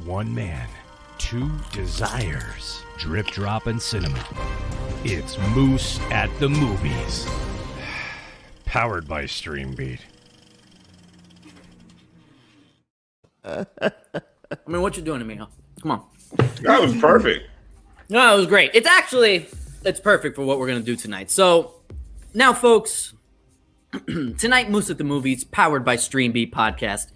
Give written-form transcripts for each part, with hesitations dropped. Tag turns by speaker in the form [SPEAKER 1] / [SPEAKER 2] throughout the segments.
[SPEAKER 1] One man, two desires, drip drop and cinema. It's Moose at the Movies. Powered by Streambeat.
[SPEAKER 2] I mean, what you doing to me, huh? Come on.
[SPEAKER 3] That was perfect.
[SPEAKER 2] No, it was great. It's perfect for what we're going to do tonight. So, now, folks, tonight, Moose at the Movies, powered by Streambeat podcast,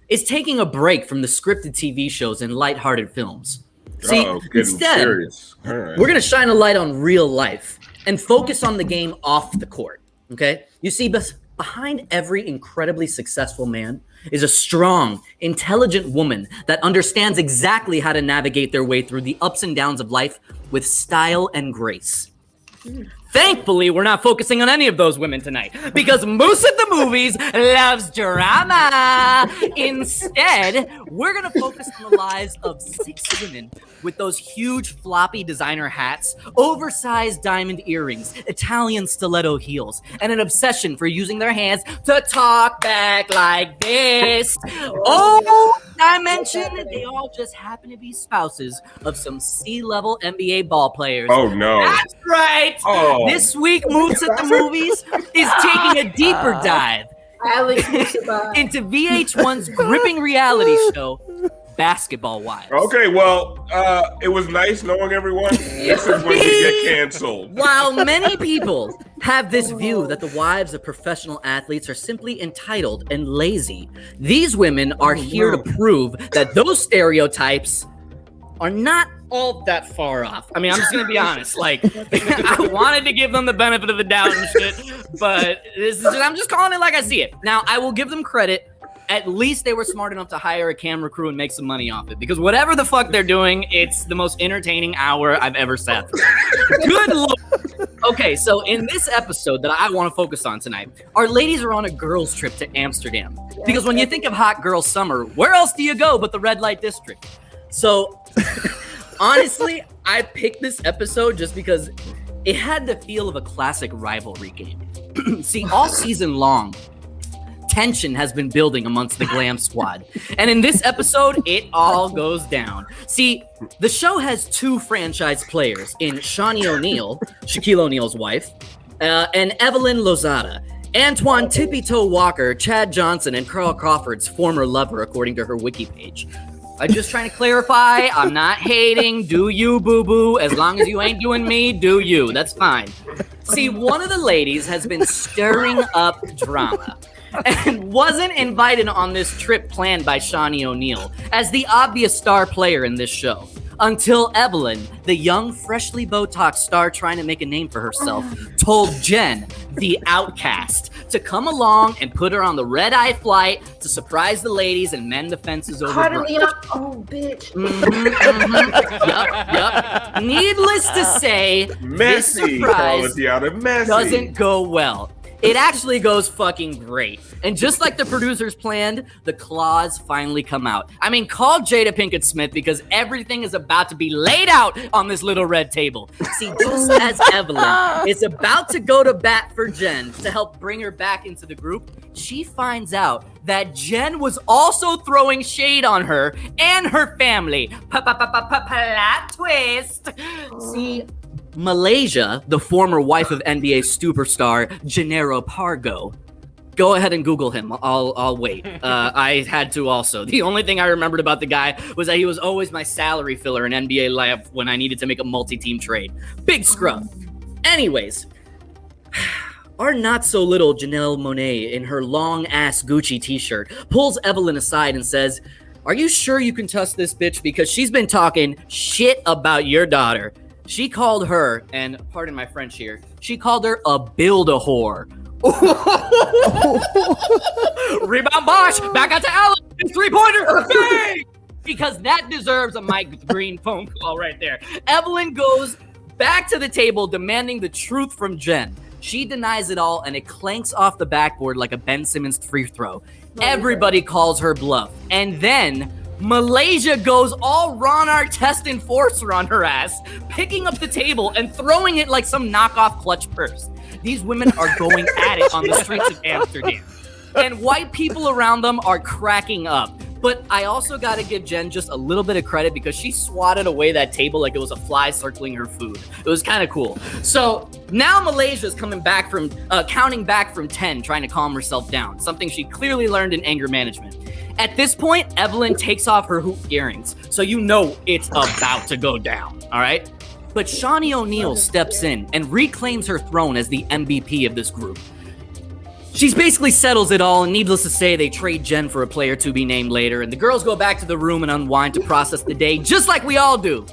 [SPEAKER 2] is taking a break from the scripted TV shows and lighthearted films. See, instead, we're going to shine a light on real life and focus on the game off the court, okay? You see, behind every incredibly successful man is a strong, intelligent woman that understands exactly how to navigate their way through the ups and downs of life with style and grace. Thankfully, we're not focusing on any of those women tonight because Moose at the Movies loves drama. Instead, we're going to focus on the lives of 6 women with those huge floppy designer hats, oversized diamond earrings, Italian stiletto heels, and an obsession for using their hands to talk back like this. Oh, I mentioned they all just happen to be spouses of some C-level NBA ball players.
[SPEAKER 3] Oh, no.
[SPEAKER 2] That's right.
[SPEAKER 3] Oh.
[SPEAKER 2] This week, Moose at the Movies is taking a deeper dive into VH1's gripping reality show, Basketball Wives.
[SPEAKER 3] Okay, well, it was nice knowing everyone. This is when you get canceled.
[SPEAKER 2] While many people have this view that the wives of professional athletes are simply entitled and lazy, these women are here to prove that those stereotypes are not all that far off. I mean, I'm just going to be honest. Like, I wanted to give them the benefit of the doubt and shit, but I'm just calling it like I see it. Now, I will give them credit. At least they were smart enough to hire a camera crew and make some money off it. Because whatever the fuck they're doing, it's the most entertaining hour I've ever sat through. Good lord. Okay, so in this episode that I want to focus on tonight, our ladies are on a girls' trip to Amsterdam. Because when you think of hot girl summer, where else do you go but the red light district? So, honestly, I picked this episode just because it had the feel of a classic rivalry game. See, all season long, tension has been building amongst the glam squad. And in this episode, it all goes down. See, the show has 2 franchise players in Shawnee O'Neal, Shaquille O'Neal's wife, and Evelyn Lozada. Antoine Tippy Toe Walker, Chad Johnson, and Carl Crawford's former lover, according to her wiki page. I'm just trying to clarify. I'm not hating. Do you, boo-boo. As long as you ain't doing me, do you. That's fine. See, one of the ladies has been stirring up drama and wasn't invited on this trip planned by Shawnee O'Neal as the obvious star player in this show. Until Evelyn, the young, freshly Botox star trying to make a name for herself, told Jen, the outcast, to come along and put her on the red-eye flight to surprise the ladies and mend the fences over brunch.
[SPEAKER 4] Oh, bitch.
[SPEAKER 2] Yup. Needless to say, this surprise doesn't go well. It actually goes fucking great. And just like the producers planned, the claws finally come out. I mean, call Jada Pinkett Smith because everything is about to be laid out on this little red table. See, just as Evelyn is about to go to bat for Jen to help bring her back into the group, she finds out that Jen was also throwing shade on her and her family. Plot twist. See, Malaysia, the former wife of NBA superstar Gennaro Pargo. Go ahead and Google him. I'll wait. I had to also. The only thing I remembered about the guy was that he was always my salary filler in NBA Live when I needed to make a multi-team trade. Big scrub. Anyways, our not-so-little Janelle Monáe in her long-ass Gucci t-shirt pulls Evelyn aside and says, "Are you sure you can trust this bitch? Because she's been talking shit about your daughter." She called her, and pardon my French here, she called her a build-a-whore. Rebound Bosch, back out to Allen, 3-pointer, bang! Because that deserves a Mike Green phone call right there. Evelyn goes back to the table demanding the truth from Jen. She denies it all, and it clanks off the backboard like a Ben Simmons free throw. Everybody calls her bluff. And then Malaysia goes all Ron Artest enforcer on her ass, picking up the table and throwing it like some knockoff clutch purse. These women are going at it on the streets of Amsterdam. And white people around them are cracking up. But I also got to give Jen just a little bit of credit because she swatted away that table like it was a fly circling her food. It was kind of cool. So now Malaysia's coming back from counting back from 10, trying to calm herself down, something she clearly learned in anger management. At this point, Evelyn takes off her hoop earrings, so you know it's about to go down, all right? But Shawnee O'Neal steps in and reclaims her throne as the MVP of this group. She basically settles it all, and needless to say, they trade Jen for a player to be named later, and the girls go back to the room and unwind to process the day, just like we all do,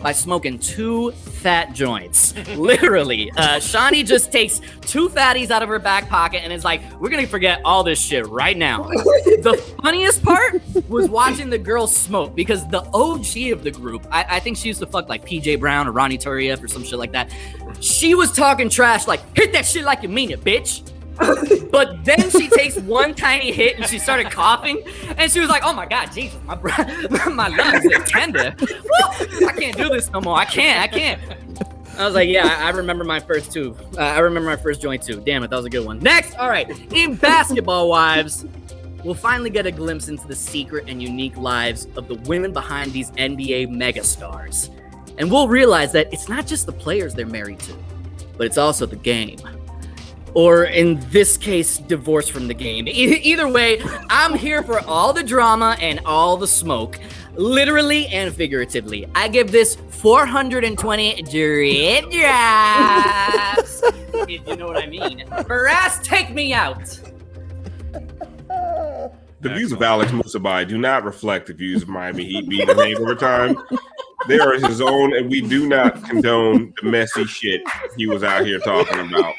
[SPEAKER 2] by smoking 2 fat joints. Literally. Shawnee just takes 2 fatties out of her back pocket and is like, we're gonna forget all this shit right now. The funniest part was watching the girls smoke, because the OG of the group, I think she used to fuck like PJ Brown or Ronnie Turieff or some shit like that. She was talking trash like, hit that shit like you mean it, bitch. But then she takes one tiny hit and she started coughing, and she was like, oh my God, Jesus, my lungs are tender. I can't do this no more. I can't. I was like, yeah, I remember my first two. I remember my first joint too. Damn it, that was a good one. Next, all right, in Basketball Wives, we'll finally get a glimpse into the secret and unique lives of the women behind these NBA megastars. And we'll realize that it's not just the players they're married to, but it's also the game. Or in this case, divorce from the game. Either way, I'm here for all the drama and all the smoke, literally and figuratively. I give this 420 drip drops, if you know what I mean. Faraz, take me out.
[SPEAKER 3] The views of Alex Musabai do not reflect the views of Miami Heat being the Hangover Time. They are his own, and we do not condone the messy shit he was out here talking about.